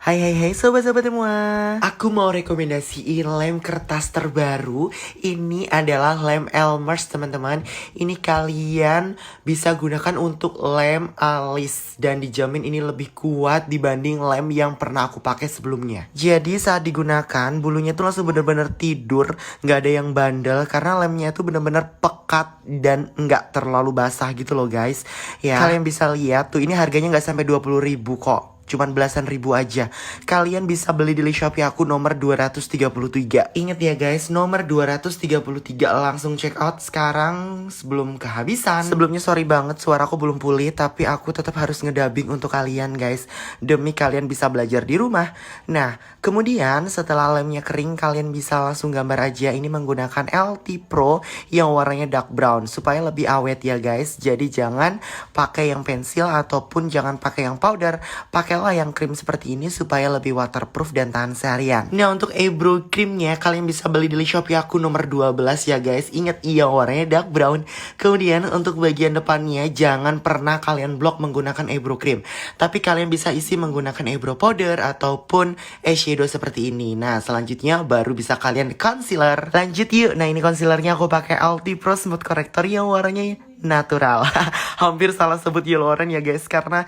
Hai sobat-sobat semua. Aku mau rekomendasiin lem kertas terbaru. Ini adalah lem Elmer's teman-teman. Ini kalian bisa gunakan untuk lem alis dan dijamin ini lebih kuat dibanding lem yang pernah aku pakai sebelumnya. Jadi saat digunakan bulunya tuh langsung bener-bener tidur, nggak ada yang bandel karena lemnya tuh bener-bener pekat dan nggak terlalu basah gitu loh guys. Ya kalian bisa lihat tuh ini harganya nggak sampai 20.000 kok. Cuman belasan ribu aja. Kalian bisa beli di Shopee aku nomor 233. Ingat ya guys, nomor 233. Langsung check out sekarang sebelum kehabisan. Sebelumnya sorry banget suaraku belum pulih, tapi aku tetap harus ngedubbing untuk kalian guys, demi kalian bisa belajar di rumah. Nah, kemudian setelah lemnya kering, kalian bisa langsung gambar aja. Ini menggunakan LT Pro yang warnanya dark brown supaya lebih awet ya guys. Jadi jangan pakai yang pensil ataupun jangan pakai yang powder. Pakailah yang krim seperti ini supaya lebih waterproof dan tahan seharian. Nah, untuk eyebrow creamnya kalian bisa beli di Shopee aku nomor 12 ya guys. Ingat iya warnanya dark brown. Kemudian untuk bagian depannya jangan pernah kalian blok menggunakan eyebrow cream. Tapi kalian bisa isi menggunakan eyebrow powder ataupun eyeshadow seperti ini. Nah, selanjutnya baru bisa kalian concealer. Lanjut yuk. Nah, ini concealernya aku pakai Ulti Pro Smooth Corrector yang warnanya natural. Hampir salah sebut yellow orange ya guys, karena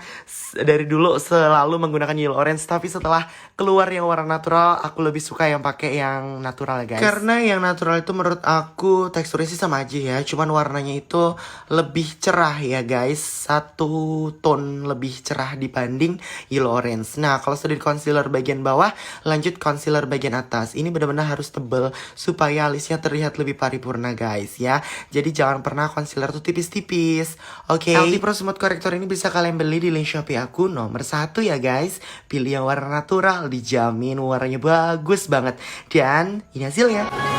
dari dulu selalu menggunakan yellow orange, tapi setelah keluar yang warna natural aku lebih suka yang pakai yang natural ya guys. Karena yang natural itu menurut aku teksturnya sih sama aja ya, cuman warnanya itu lebih cerah ya guys, satu tone lebih cerah dibanding yellow orange. Nah, kalau sudah di concealer bagian bawah, lanjut concealer bagian atas. Ini benar-benar harus tebel supaya alisnya terlihat lebih paripurna guys ya. Jadi jangan pernah concealer tuh tipis-tipis. Oke, LT Pro Smooth Corrector ini bisa kalian beli di link Shopee aku nomor 1 ya guys. Pilih yang warna natural, dijamin warnanya bagus banget. Dan ini hasilnya.